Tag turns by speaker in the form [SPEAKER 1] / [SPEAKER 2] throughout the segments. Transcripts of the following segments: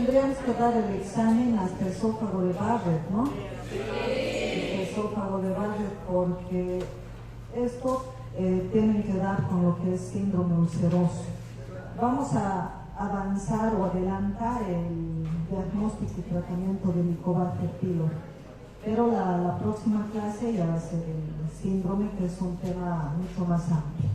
[SPEAKER 1] tendríamos que dar el examen hasta esófago de Barrett, ¿no? El esófago de Barrett, porque estos tienen que dar con lo que es síndrome ulceroso. Vamos a avanzar o adelantar el diagnóstico y tratamiento del Helicobacter pylori, pero la próxima clase ya va a ser el síndrome, que es un tema mucho más amplio.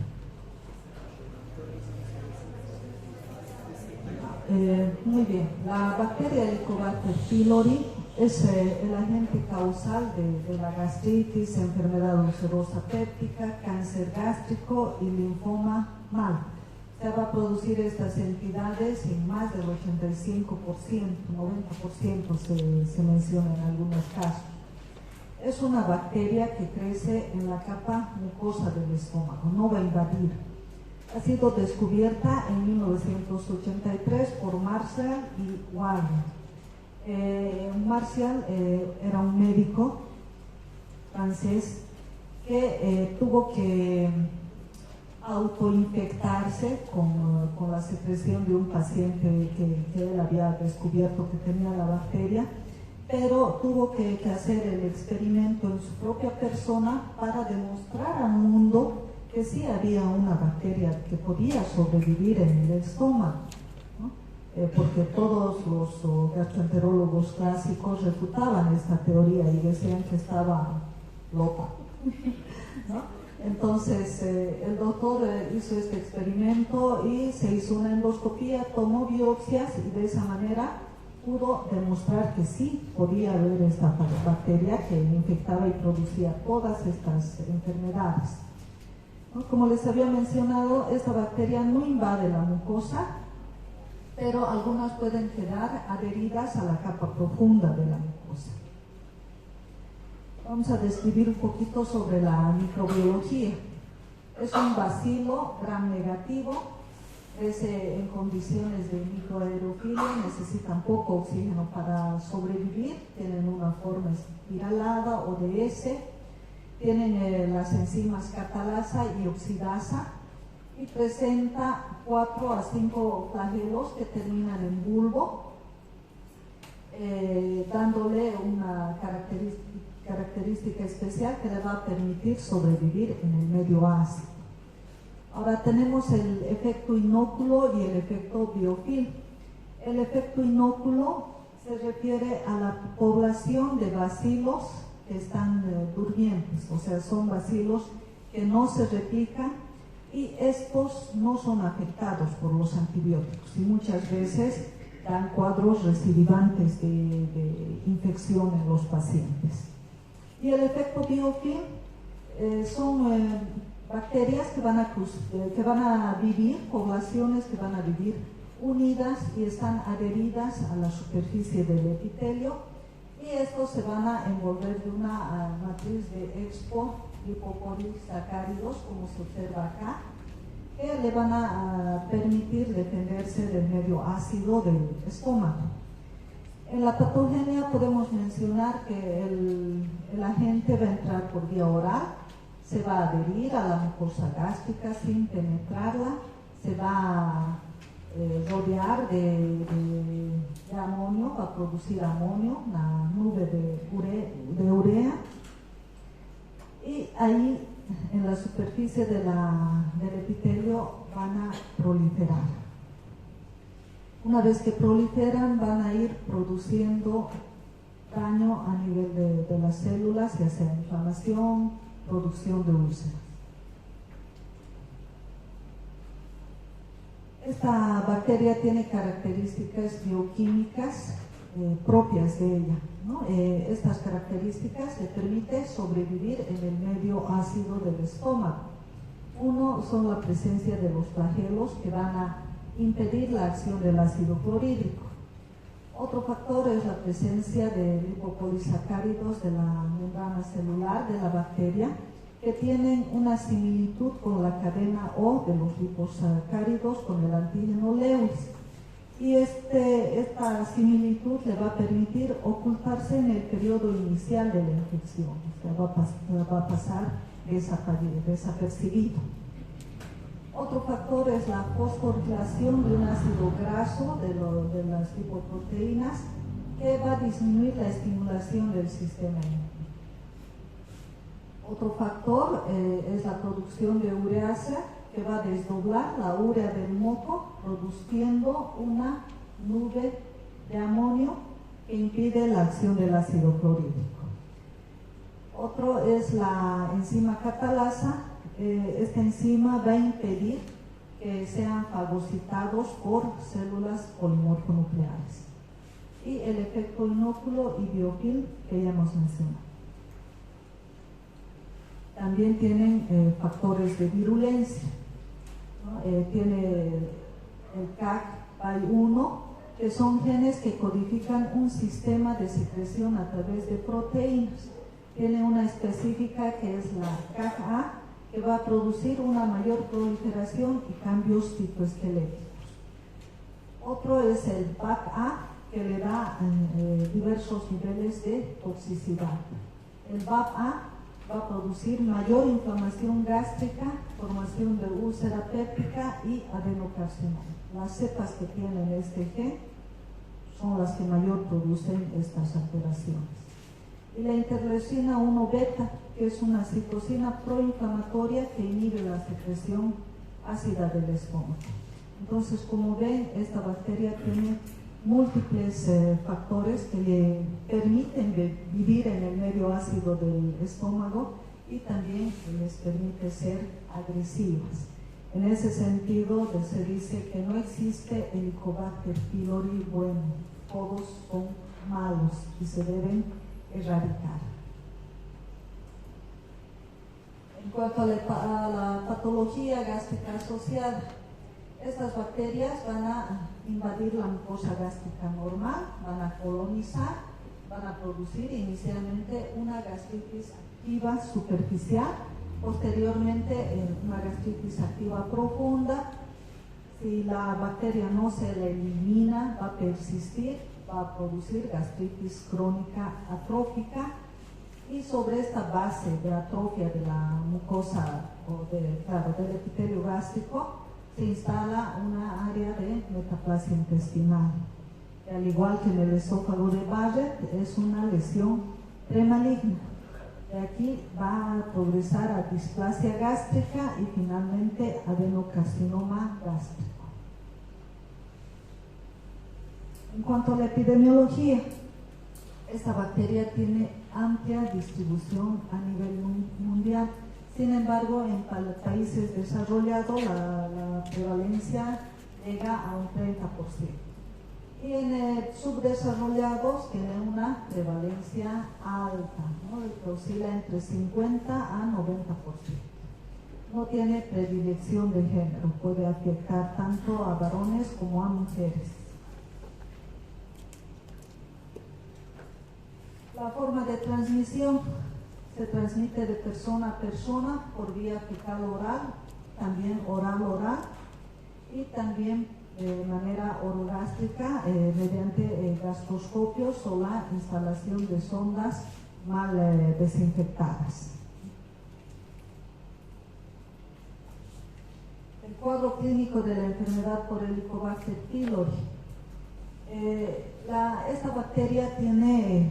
[SPEAKER 1] Muy bien, la bacteria Helicobacter pylori es el agente causal de la gastritis, enfermedad ulcerosa péptica, cáncer gástrico y linfoma mal. Se va a producir estas entidades en más del 85%, 90% se menciona en algunos casos. Es una bacteria que crece en la capa mucosa del estómago, no va a invadir. Ha sido descubierta en 1983 por Marshall y Warren. Marshall era un médico francés que tuvo que autoinfectarse con la secreción de un paciente que él había descubierto que tenía la bacteria, pero tuvo que hacer el experimento en su propia persona para demostrar al mundo que sí había una bacteria que podía sobrevivir en el estómago, ¿no? Porque todos los gastroenterólogos clásicos refutaban esta teoría y decían que estaba loco, ¿no? Entonces el doctor hizo este experimento y se hizo una endoscopía, tomó biopsias y de esa manera pudo demostrar que sí podía haber esta bacteria que infectaba y producía todas estas enfermedades. Como les había mencionado, esta bacteria no invade la mucosa, pero algunas pueden quedar adheridas a la capa profunda de la mucosa. Vamos a describir un poquito sobre la microbiología. Es un bacilo gram negativo, crece en condiciones de microaerofilia, necesitan poco oxígeno para sobrevivir, tienen una forma espiralada o de S. Tienen las enzimas catalasa y oxidasa y presenta 4 a 5 flagelos que terminan en bulbo, dándole una característica especial que le va a permitir sobrevivir en el medio ácido. Ahora tenemos el efecto inóculo y el efecto biofilm. El efecto inóculo se refiere a la población de bacilos que están durmientes, o sea, son bacilos que no se replican y estos no son afectados por los antibióticos y muchas veces dan cuadros recidivantes de infección en los pacientes. Y el efecto biofilm son bacterias que van a vivir, poblaciones que van a vivir unidas y están adheridas a la superficie del epitelio, y estos se van a envolver de una matriz de lipopolisacáridos, como se observa acá, que le van a permitir defenderse del medio ácido del estómago. En la patogenia podemos mencionar que el agente va a entrar por vía oral, se va a adherir a la mucosa gástrica sin penetrarla, se va a rodear de amonio, va a producir amonio, una nube de urea, y ahí en la superficie del epitelio van a proliferar. Una vez que proliferan, van a ir produciendo daño a nivel de las células, ya sea inflamación, producción de úlceras. Esta bacteria tiene características bioquímicas propias de ella, ¿no? Estas características le permiten sobrevivir en el medio ácido del estómago. Uno son la presencia de los flagelos que van a impedir la acción del ácido clorhídrico. Otro factor es la presencia de lipopolisacáridos de la membrana celular de la bacteria, que tienen una similitud con la cadena O de los liposacáridos con el antígeno Lewis. Y esta similitud le va a permitir ocultarse en el periodo inicial de la infección, o sea, va a pasar desapercibido. Otro factor es la fosforilación de un ácido graso de las lipoproteínas, que va a disminuir la estimulación del sistema inmune. Otro factor es la producción de ureasa, que va a desdoblar la urea del moco, produciendo una nube de amonio que impide la acción del ácido clorhídrico. Otro es la enzima catalasa. Esta enzima va a impedir que sean fagocitados por células polimorfonucleares. Y el efecto inóculo y biofilm que ya hemos mencionado. También tienen factores de virulencia, ¿no? Tiene el CAG-PAI1, que son genes que codifican un sistema de secreción a través de proteínas. Tiene una específica que es la CAG-A, que va a producir una mayor proliferación y cambios citoesqueléticos. Otro es el BAC-A, que le da diversos niveles de toxicidad. El BAP-A va a producir mayor inflamación gástrica, formación de úlcera péptica y adenocarcinoma. Las cepas que tienen este gen son las que mayor producen estas alteraciones. Y la interleucina 1 beta, que es una citocina proinflamatoria que inhibe la secreción ácida del estómago. Entonces, como ven, esta bacteria tiene múltiples factores que le permiten vivir en el medio ácido del estómago y también les permite ser agresivas. En ese sentido, se dice que no existe Helicobacter pylori bueno, todos son malos y se deben erradicar. En cuanto a la patología gástrica asociada, estas bacterias van a invadir la mucosa gástrica normal, van a colonizar, van a producir inicialmente una gastritis activa superficial, posteriormente una gastritis activa profunda. Si la bacteria no se la elimina, va a persistir, va a producir gastritis crónica atrófica, y sobre esta base de atrofia de la mucosa del epitelio gástrico se instala una área de metaplasia intestinal. Y al igual que en el esófago de Barrett, es una lesión premaligna. De aquí va a progresar a displasia gástrica y finalmente adenocarcinoma gástrico. En cuanto a la epidemiología, esta bacteria tiene amplia distribución a nivel mundial. Sin embargo, en países desarrollados la prevalencia llega a un 30%. Y en subdesarrollados tiene una prevalencia alta, ¿no? Que oscila entre 50 a 90%. No tiene predilección de género, puede afectar tanto a varones como a mujeres. La forma de transmisión se transmite de persona a persona por vía fecal oral, también oral y también de manera orogástrica mediante gastroscopios o la instalación de sondas mal desinfectadas. El cuadro clínico de la enfermedad por Helicobacter pylori. Esta bacteria tiene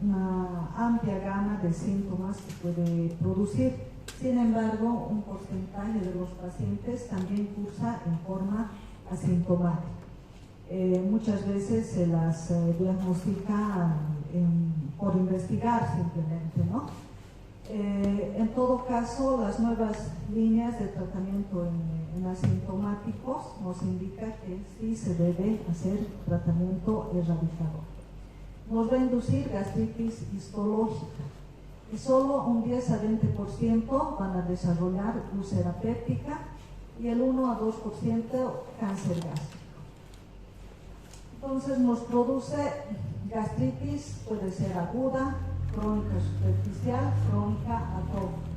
[SPEAKER 1] una amplia gama de síntomas que puede producir. Sin embargo, un porcentaje de los pacientes también cursa en forma asintomática. Muchas veces se las diagnostica por investigar simplemente, ¿no? En todo caso, las nuevas líneas de tratamiento en asintomáticos nos indican que sí se debe hacer tratamiento erradicador. Nos va a inducir gastritis histológica y solo un 10 a 20% van a desarrollar úlcera péptica y el 1 a 2% cáncer gástrico. Entonces nos produce gastritis, puede ser aguda, crónica superficial, crónica atrófica.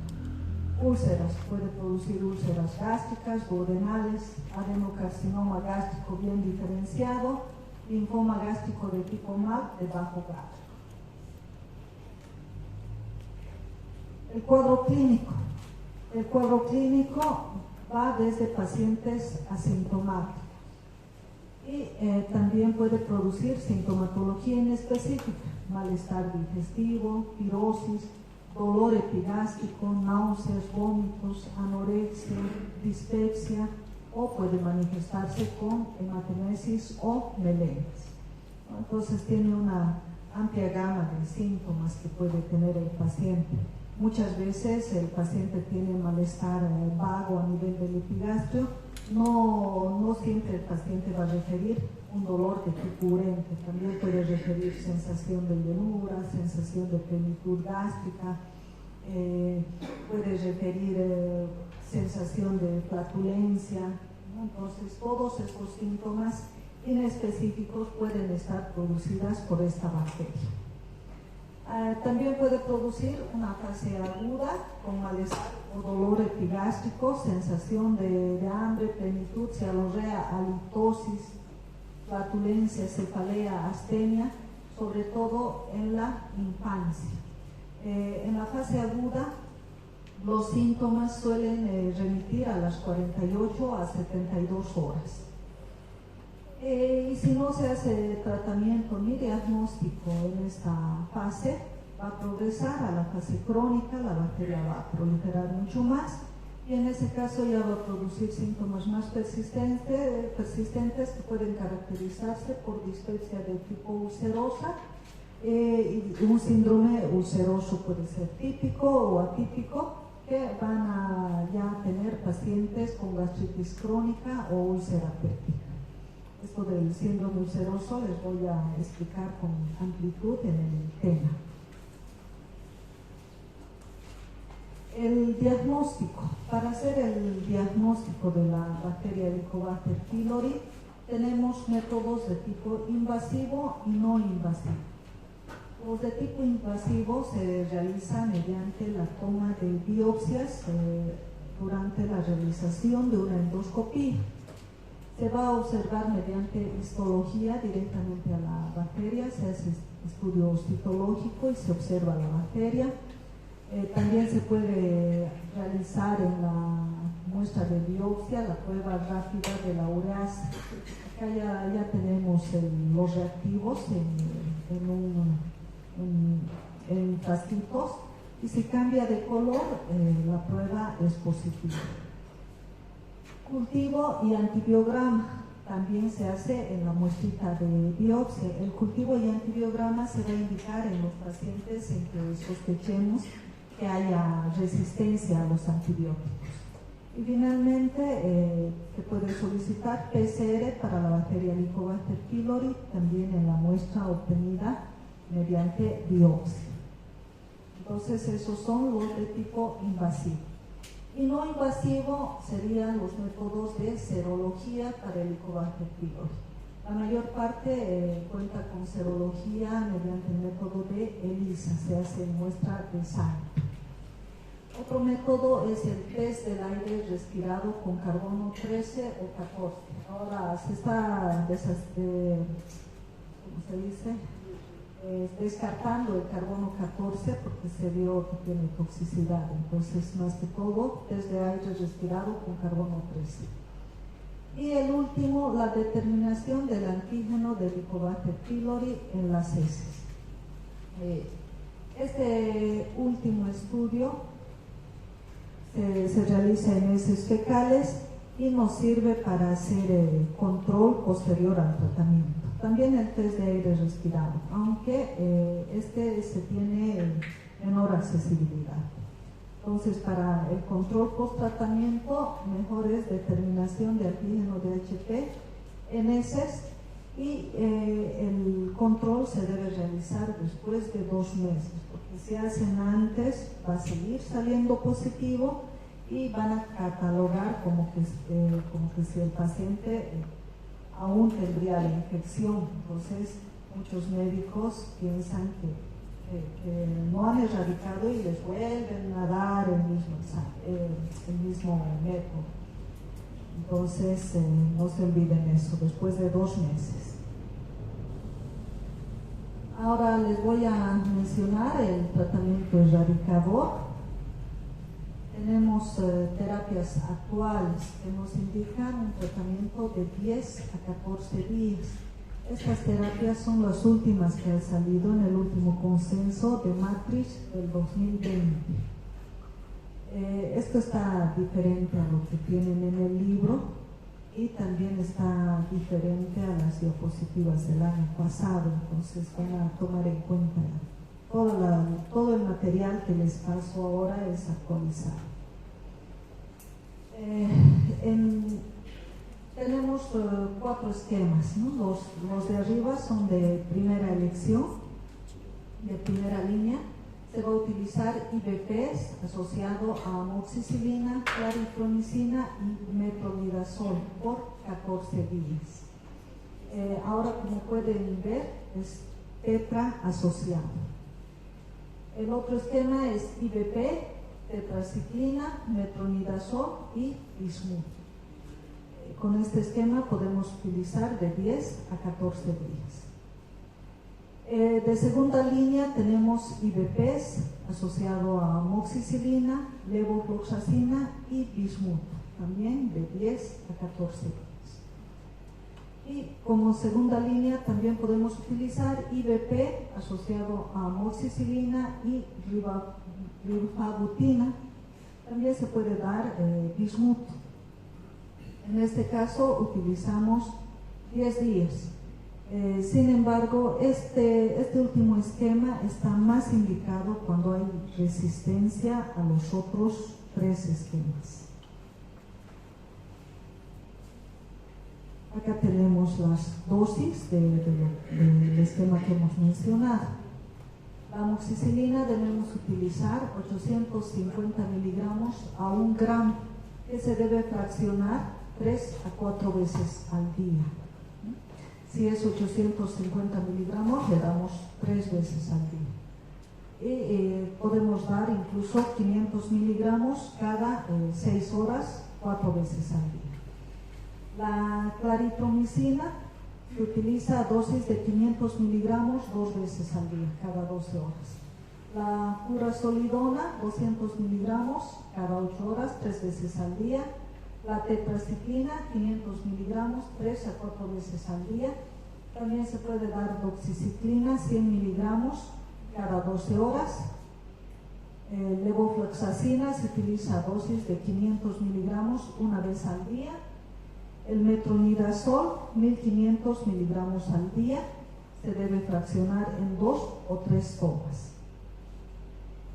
[SPEAKER 1] Úlceras, puede producir úlceras gástricas, duodenales, adenocarcinoma gástrico bien diferenciado, linfoma gástrico de tipo MAC de bajo grado. El cuadro clínico. El cuadro clínico va desde pacientes asintomáticos y también puede producir sintomatología inespecífica, malestar digestivo, pirosis, dolor epigástrico, náuseas, vómitos, anorexia, dispepsia, o puede manifestarse con hematemesis o melenitis. Entonces tiene una amplia gama de síntomas que puede tener el paciente. Muchas veces el paciente tiene malestar vago a nivel del epigastrio. No siempre el paciente va a referir un dolor de tipo urente, también puede referir sensación de llenura, sensación de plenitud gástrica, puede referir sensación de flatulencia, ¿no? Entonces todos estos síntomas inespecíficos pueden estar producidas por esta bacteria. También puede producir una fase aguda con malestar o dolor epigástrico, sensación de hambre, plenitud, cialorrea, halitosis, flatulencia, cefalea, astenia, sobre todo en la infancia. En la fase aguda, los síntomas suelen remitir a las 48 a 72 horas. Y si no se hace tratamiento ni diagnóstico en esta fase, va a progresar a la fase crónica, la bacteria va a proliferar mucho más y en ese caso ya va a producir síntomas más persistentes que pueden caracterizarse por dispepsia de tipo ulcerosa. Y un síndrome ulceroso puede ser típico o atípico, que van a ya tener pacientes con gastritis crónica o úlcera péptica. Esto del síndrome ulceroso les voy a explicar con amplitud en el tema. El diagnóstico. Para hacer el diagnóstico de la bacteria Helicobacter pylori tenemos métodos de tipo invasivo y no invasivo. Los de tipo invasivo se realizan mediante la toma de biopsias durante la realización de una endoscopía. Se va a observar mediante histología directamente a la bacteria, se hace estudio citológico y se observa la bacteria. También se puede realizar en la muestra de biopsia la prueba rápida de la ureasa. Acá ya tenemos los reactivos en frasquitos y si cambia de color, la prueba es positiva. Cultivo y antibiograma también se hace en la muestrita de biopsia. El cultivo y antibiograma se va a indicar en los pacientes en que sospechemos que haya resistencia a los antibióticos. Y finalmente se puede solicitar PCR para la bacteria Helicobacter pylori, también en la muestra obtenida mediante biopsia. Entonces esos son los de tipo invasivo. Y no invasivo serían los métodos de serología para el Helicobacter pylori. La mayor parte cuenta con serología mediante el método de ELISA, se hace muestra de sangre. Otro método es el test del aire respirado con carbono 13 o 14. Ahora se está descartando el carbono 14 porque se vio que tiene toxicidad. Entonces, más que todo, test de aire respirado con carbono 13. Y el último, la determinación del antígeno de Helicobacter pylori en las heces. Este último estudio se realiza en heces fecales y nos sirve para hacer control posterior al tratamiento. También el test de aire respirado, aunque este se tiene menor accesibilidad. Entonces, para el control post-tratamiento, mejor es determinación de antígeno DHP en heces y el control se debe realizar después de 2 meses, porque si hacen antes va a seguir saliendo positivo y van a catalogar como que si el paciente aún tendría la infección. Entonces muchos médicos piensan que no han erradicado y les vuelven a dar el mismo método. Entonces no se olviden eso, después de 2 meses. Ahora les voy a mencionar el tratamiento erradicador. Tenemos terapias actuales que nos indican un tratamiento de 10 a 14 días. Estas terapias son las últimas que han salido en el último consenso de Maastricht del 2020. Esto está diferente a lo que tienen en el libro y también está diferente a las diapositivas del año pasado, entonces van a tomar en cuenta todo el material que les paso ahora es actualizado. Tenemos 4 esquemas, ¿no? Los de arriba son de primera elección, de primera línea. Se va a utilizar IBPs asociado a amoxicilina, claritromicina y metronidazol por 14 días. Ahora, como pueden ver, es tetra asociado. El otro esquema es IBP, tetraciclina, metronidazol y bismuth. Con este esquema podemos utilizar de 10 a 14 días. De segunda línea tenemos IBPs asociado a amoxicilina, levofloxacina y bismuth, también de 10 a 14 días. Y como segunda línea también podemos utilizar IBP asociado a amoxicilina y rifabutina. También se puede dar bismuth. En este caso utilizamos 10 días. Sin embargo, este último esquema está más indicado cuando hay resistencia a los otros 3 esquemas. Acá tenemos las dosis del esquema que hemos mencionado. La amoxicilina debemos utilizar 850 miligramos a 1 gramo, que se debe fraccionar 3 a 4 veces al día. Si es 850 miligramos, le damos 3 veces al día. Y podemos dar incluso 500 miligramos cada 6 horas, 4 veces al día. La claritromicina se utiliza a dosis de 500 miligramos 2 veces al día, cada 12 horas. La furazolidona, 200 miligramos cada 8 horas, 3 veces al día. La tetraciclina, 500 miligramos, 3 a 4 veces al día. También se puede dar doxiciclina, 100 miligramos cada 12 horas. Levofloxacina se utiliza a dosis de 500 miligramos una vez al día. El metronidazol, 1500 miligramos al día, se debe fraccionar en 2 o 3 tomas.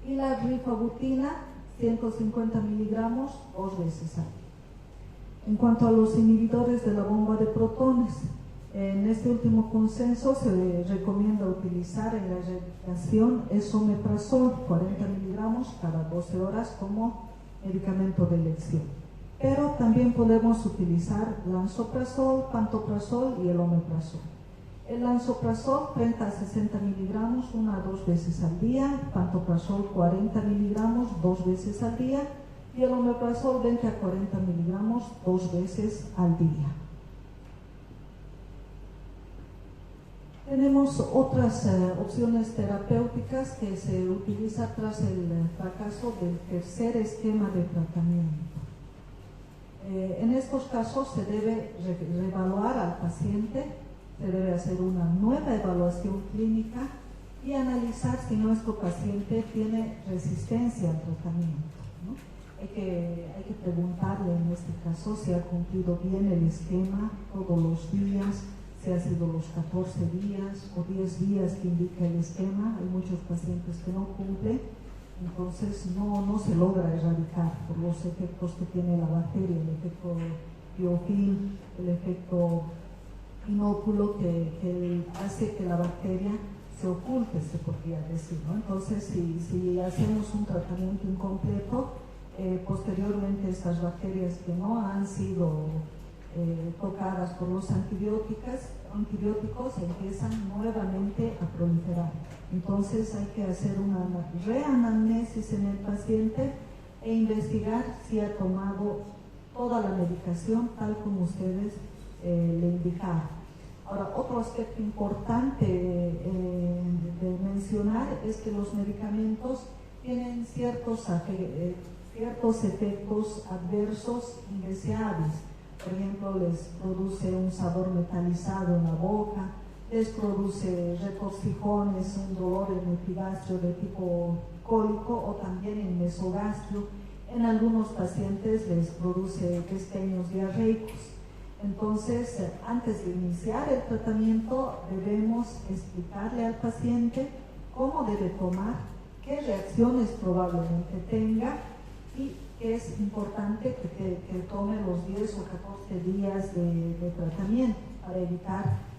[SPEAKER 1] Y la rifabutina, 150 miligramos 2 veces al día. En cuanto a los inhibidores de la bomba de protones, en este último consenso se recomienda utilizar en la erradicación esomeprazol, 40 miligramos cada 12 horas como medicamento de elección. Pero también podemos utilizar lansoprazol, pantoprazol y el omeprazol. El lansoprazol, 30 a 60 miligramos 1 a 2 veces al día, pantoprazol 40 miligramos 2 veces al día y el omeprazol 20 a 40 miligramos 2 veces al día. Tenemos otras opciones terapéuticas que se utilizan tras el fracaso del tercer esquema de tratamiento. En estos casos se debe reevaluar al paciente, se debe hacer una nueva evaluación clínica y analizar si nuestro paciente tiene resistencia al tratamiento, ¿no? Hay que preguntarle en este caso si ha cumplido bien el esquema todos los días, si ha sido los 14 días o 10 días que indica el esquema. Hay muchos pacientes que no cumplen. Entonces no se logra erradicar por los efectos que tiene la bacteria, el efecto biofilm, el efecto inóculo que hace que la bacteria se oculte, se podría decir, ¿no? Entonces, si hacemos un tratamiento incompleto, posteriormente estas bacterias que no han sido tocadas por los antibióticos empiezan nuevamente a proliferar. Entonces hay que hacer una reanamnesis en el paciente e investigar si ha tomado toda la medicación tal como ustedes le indicaron. Ahora, otro aspecto importante de mencionar es que los medicamentos tienen ciertos ciertos efectos adversos indeseables. Por ejemplo, les produce un sabor metalizado en la boca, les produce retorcijones, un dolor en el epigastrio de tipo cólico o también en mesogastrio. En algunos pacientes les produce destellos diarreicos. Entonces, antes de iniciar el tratamiento, debemos explicarle al paciente cómo debe tomar, qué reacciones probablemente tenga y que es importante que tome los 10 o 14 días de tratamiento para evitar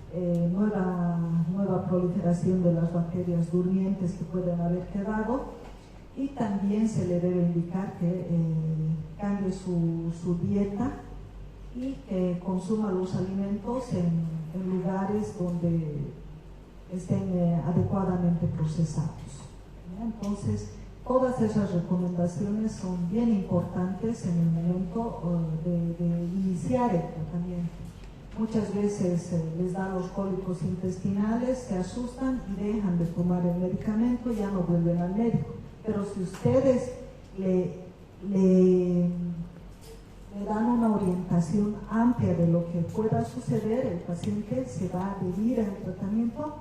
[SPEAKER 1] nueva proliferación de las bacterias durmientes que pueden haber quedado. Y también se le debe indicar que cambie su dieta y que consuma los alimentos en lugares donde estén adecuadamente procesados. Entonces, todas esas recomendaciones son bien importantes en el momento de iniciar el tratamiento. Muchas veces les da los cólicos intestinales, se asustan y dejan de tomar el medicamento y ya no vuelven al médico. Pero si ustedes le dan una orientación amplia de lo que pueda suceder, el paciente se va a adherir al tratamiento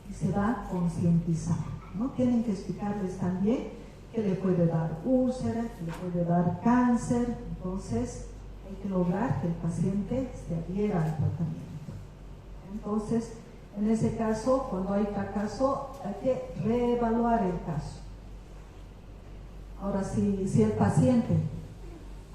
[SPEAKER 1] y se va a concientizar, ¿no? Tienen que explicarles también que le puede dar úlcera, que le puede dar cáncer. Entonces hay que lograr que el paciente se adhiera al tratamiento. Entonces, en ese caso, cuando hay fracaso, hay que reevaluar el caso. Ahora, si el paciente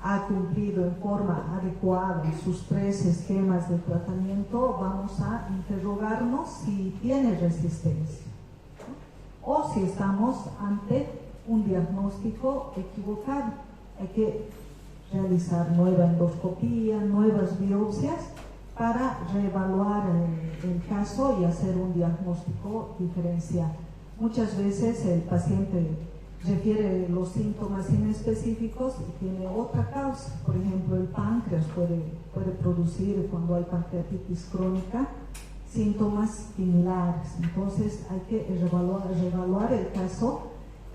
[SPEAKER 1] ha cumplido en forma adecuada sus 3 esquemas de tratamiento, vamos a interrogarnos si tiene resistencia, ¿no? O si estamos ante un diagnóstico equivocado. Hay que realizar nueva endoscopía, nuevas biopsias para reevaluar el caso y hacer un diagnóstico diferencial. Muchas veces el paciente refiere los síntomas inespecíficos y tiene otra causa. Por ejemplo, el páncreas puede producir, cuando hay pancreatitis crónica, síntomas similares. Entonces hay que reevaluar el caso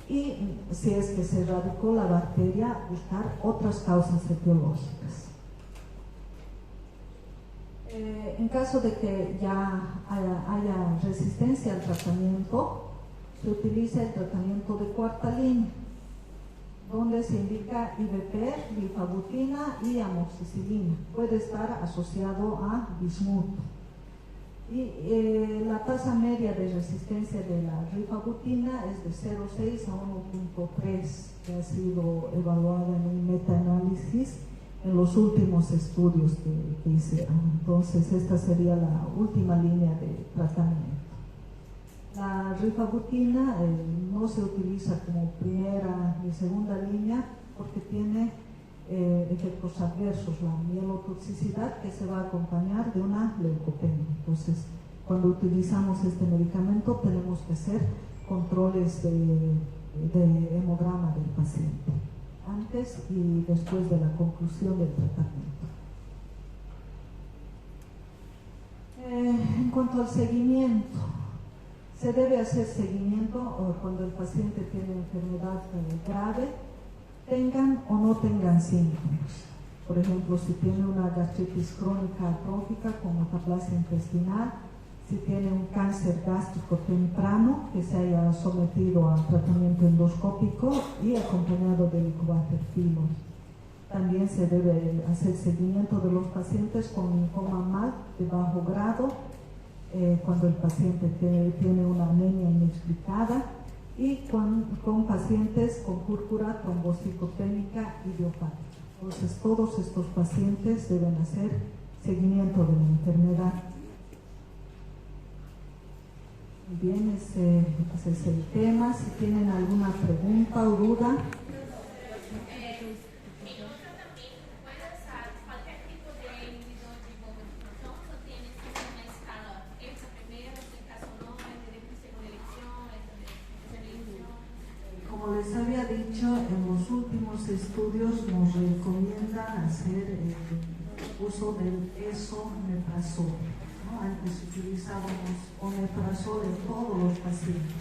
[SPEAKER 1] y, si es que se erradicó la bacteria, buscar otras causas etiológicas. En caso de que ya haya resistencia al tratamiento, se utiliza el tratamiento de cuarta línea, donde se indica Iveper, rifabutina y amoxicilina. Puede estar asociado a bismuto. Y la tasa media de resistencia de la rifabutina es de 0,6 a 1,3, que ha sido evaluada en un metaanálisis en los últimos estudios que hicieron. Entonces, esta sería la última línea de tratamiento. La rifabutina no se utiliza como primera ni segunda línea porque tiene efectos adversos, la mielotoxicidad, que se va a acompañar de una leucopenia. Entonces, cuando utilizamos este medicamento tenemos que hacer controles de hemograma del paciente antes y después de la conclusión del tratamiento. En cuanto al seguimiento, se debe hacer seguimiento cuando el paciente tiene enfermedad grave, tengan o no tengan síntomas. Por ejemplo, si tiene una gastritis crónica atrófica con metaplasia intestinal, si tiene un cáncer gástrico temprano que se haya sometido a tratamiento endoscópico y acompañado de Helicobacter pylori. También se debe hacer seguimiento de los pacientes con linfoma MAC de bajo grado, cuando el paciente tiene una anemia inexplicada, y con pacientes con púrpura trombocitoténica idiopática. Entonces, todos estos pacientes deben hacer seguimiento de la enfermedad. Bien, ese es el tema. Si tienen alguna pregunta o duda. Como les había dicho, en los últimos estudios nos recomiendan hacer uso del esomeprazol, ¿no? Antes utilizábamos omeprazol en todos los pacientes.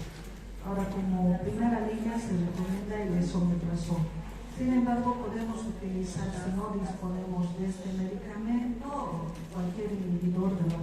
[SPEAKER 1] Ahora, como primera línea, se recomienda el esomeprazol. Sin embargo, podemos utilizar, si no disponemos de este medicamento, cualquier inhibidor de la